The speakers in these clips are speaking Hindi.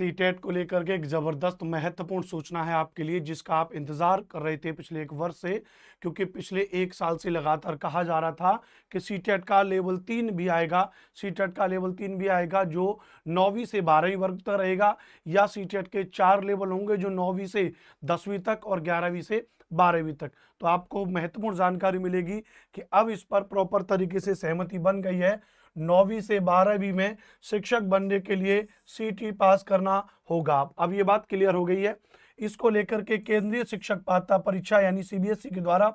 सीटेट को लेकर के एक जबरदस्त महत्वपूर्ण सूचना है आपके लिए, जिसका आप इंतजार कर रहे थे पिछले एक वर्ष से, क्योंकि पिछले एक साल से लगातार कहा जा रहा था कि सीटेट का लेवल 3 भी आएगा। सीटेट का लेवल 3 भी आएगा जो 9वीं से 12वीं वर्ग तक रहेगा, या सीटेट के 4 लेवल होंगे जो 9वीं से 10वीं तक और 11वीं से 12वीं तक। तो आपको महत्वपूर्ण जानकारी मिलेगी कि अब इस पर प्रॉपर तरीके से सहमति बन गई है। 9वीं से 12वीं में शिक्षक बनने के लिए सीटी पास करना होगा। अब ये बात क्लियर हो गई है। इसको लेकर के केंद्रीय शिक्षक पात्रता परीक्षा यानी सीबीएसई के द्वारा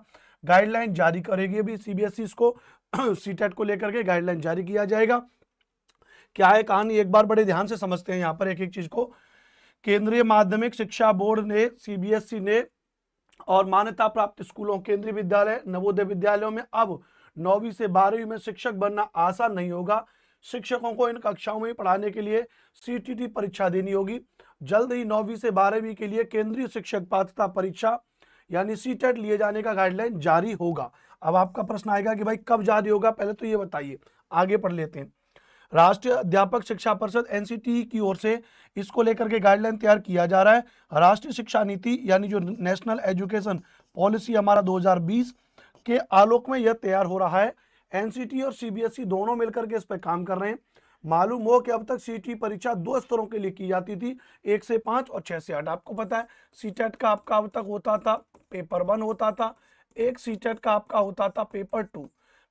गाइडलाइन जारी करेगी। अभी सीबीएसई इसको सीटेट को लेकर के गाइडलाइन जारी किया जाएगा। क्या है कहानी, एक बार बड़े ध्यान से समझते हैं यहाँ पर एक एक चीज को। केंद्रीय माध्यमिक शिक्षा बोर्ड ने, सीबीएसई ने और मान्यता प्राप्त स्कूलों, केंद्रीय विद्यालय, नवोदय विद्यालयों में अब 9वीं से 12वीं में शिक्षक बनना आसान नहीं होगा। शिक्षकों को इन कक्षाओं में पढ़ाने के लिए सीटीटी परीक्षा देनी होगी। जल्द ही 9वीं से 12वीं के लिए केंद्रीय शिक्षक पात्रता परीक्षा यानी सीटेट लिए जाने का गाइडलाइन जारी होगा। अब आपका प्रश्न आएगा कि भाई कब जारी होगा, पहले तो ये बताइए, आगे पढ़ लेते हैं। राष्ट्रीय अध्यापक शिक्षा परिषद एनसीटी की ओर से इसको लेकर के गाइडलाइन तैयार किया जा रहा है। राष्ट्रीय शिक्षा नीति यानी जो नेशनल एजुकेशन पॉलिसी हमारा 2020 के आलोक में यह तैयार हो रहा है। एनसीटी और सीबीएसई दोनों मिलकर के इस पर काम कर रहे हैं। मालूम हो कि अब तक सीटी परीक्षा 2 स्तरों के लिए की जाती थी, 1 से 5 और 6 से 8। आपको पता है सीटेट का आपका अब तक होता था पेपर 1 होता था, एक सीटेट का आपका होता था पेपर 2।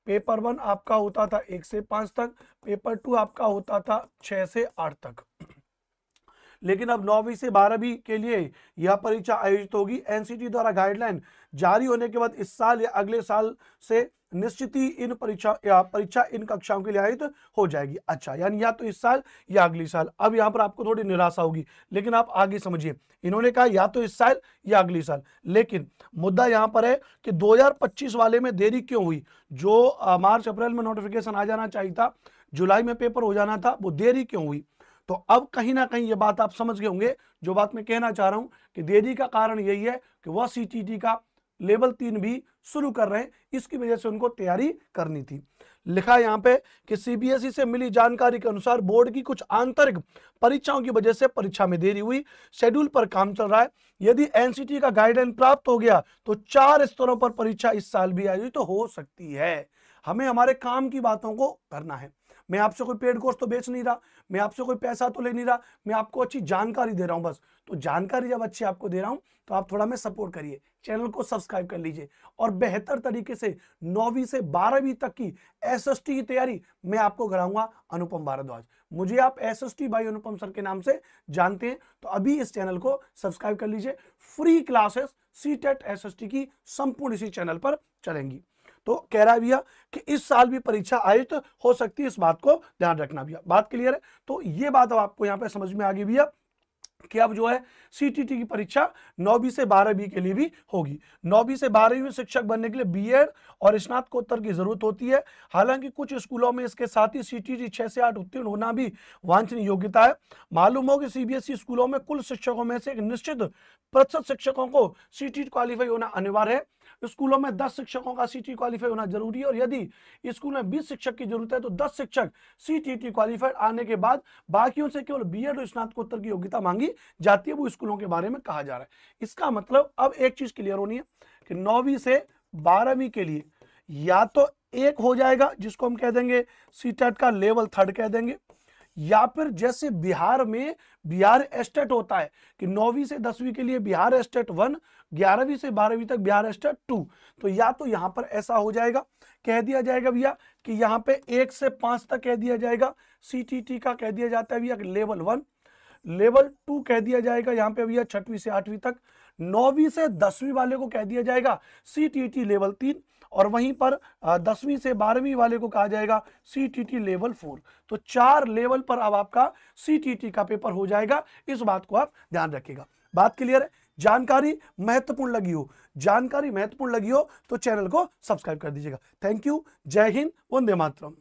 पेपर 1 आपका होता था 1 से 5 तक, पेपर 2 आपका होता था 6 से 8 तक। लेकिन अब 9वीं से 12वीं के लिए यह परीक्षा आयोजित होगी। एनसीटी द्वारा गाइडलाइन जारी होने के बाद इस साल या अगले साल से निश्चित ही इन परीक्षा इन कक्षाओं के लिए आयोजित हो जाएगी। अच्छा, यानी या तो इस साल या अगले साल। अब यहाँ पर आपको थोड़ी निराशा होगी, लेकिन आप आगे समझिए। इन्होंने कहा या तो इस साल या अगले साल, लेकिन मुद्दा यहाँ पर है कि 2025 वाले में देरी क्यों हुई। जो मार्च अप्रैल में नोटिफिकेशन आ जाना चाहिए था, जुलाई में पेपर हो जाना था, वो देरी क्यों हुई। तो अब कहीं ना कहीं ये बात आप समझ गए होंगे। जो बात मैं कहना चाह रहा हूं कि देरी का कारण यही है कि वह सीटीटी का लेवल 3 भी शुरू कर रहे हैं, इसकी वजह से उनको तैयारी करनी थी। लिखा है यहाँ पे कि सीबीएसई से मिली जानकारी के अनुसार बोर्ड की कुछ आंतरिक परीक्षाओं की वजह से परीक्षा में देरी हुई। शेड्यूल पर काम चल रहा है। यदि एनसीटी का गाइडलाइन प्राप्त हो गया तो 4 स्तरों पर परीक्षा इस साल भी आयोजित तो हो सकती है। हमें हमारे काम की बातों को करना है। मैं आपसे कोई पेड कोर्स तो बेच नहीं रहा, मैं आपसे कोई पैसा तो ले नहीं रहा, मैं आपको अच्छी जानकारी दे रहा हूं बस। तो जानकारी जब अच्छी आपको दे रहा हूं तो आप थोड़ा मैं सपोर्ट करिए, चैनल को सब्सक्राइब कर लीजिए और बेहतर तरीके से 9वीं से 12वीं तक की एसएसटी की तैयारी मैं आपको कराऊंगा अनुपम भारद्वाज। मुझे आप एसएसटी भाई अनुपम सर के नाम से जानते हैं, तो अभी इस चैनल को सब्सक्राइब कर लीजिए। फ्री क्लासेस सीटेट एसएसटी की संपूर्ण इसी चैनल पर चलेंगी। तो कह रहा है भैया कि इस साल भी परीक्षा आयोजित हो सकती है, इस बात को ध्यान रखना भैया। बात क्लियर है। तो ये बात अब आपको यहाँ पे समझ में आ गई भैया कि अब जो है सीटीटी की परीक्षा 9वीं से 12वीं के लिए भी होगी। 9वीं से 12वीं में शिक्षक बनने के लिए बीएड और स्नातकोत्तर की जरूरत होती है। हालांकि कुछ स्कूलों में इसके साथ ही सीटीटी 6 से 8 उत्तीर्ण होना भी वांछनीय योग्यता है। मालूम हो कि सीबीएसई स्कूलों में कुल शिक्षकों में से एक निश्चित प्रतिशत शिक्षकों को सीटीटी क्वालिफाई होना अनिवार्य है। स्कूलों में 10 शिक्षकों का सीटी क्वालिफाई होना जरूरी है, और यदि स्कूल में 20 शिक्षक की जरूरत है तो 10 शिक्षक सीटीटी क्वालिफाइड आने के बाद बाकियों से केवल बीएड और स्नातकोत्तर की योग्यता मांगी जाती है। वो स्कूलों के बारे में कहा जा रहा है। इसका मतलब अब एक चीज क्लियर होनी है कि 9वीं से 12वीं के लिए या तो एक हो जाएगा जिसको हम कह देंगे सीटेट का लेवल 3 कह देंगे, या फिर जैसे बिहार में बिहार एस्टेट होता है कि 9वीं से 10वीं के लिए बिहार एस्टेट 1, 11वीं से 12वीं तक बिहार एस्टेट 2। तो या तो यहां पर ऐसा हो जाएगा, कह दिया जाएगा भैया कि यहां पे 1 से 5 तक कह दिया जाएगा सीटीटी का, कह दिया जाता है भैया लेवल 1, लेवल 2 कह दिया जाएगा यहाँ पे भैया 6वीं से 8वीं तक। 9वीं से 10वीं वाले को कह दिया जाएगा सीटीटी लेवल 3, और वहीं पर 10वीं से 12वीं वाले को कहा जाएगा सीटीटी लेवल 4। तो 4 लेवल पर अब आपका सीटीटी का पेपर हो जाएगा। इस बात को आप ध्यान रखिएगा। बात क्लियर है। जानकारी महत्वपूर्ण लगी हो तो चैनल को सब्सक्राइब कर दीजिएगा। Thank you. जय हिंद, वंदे मातरम।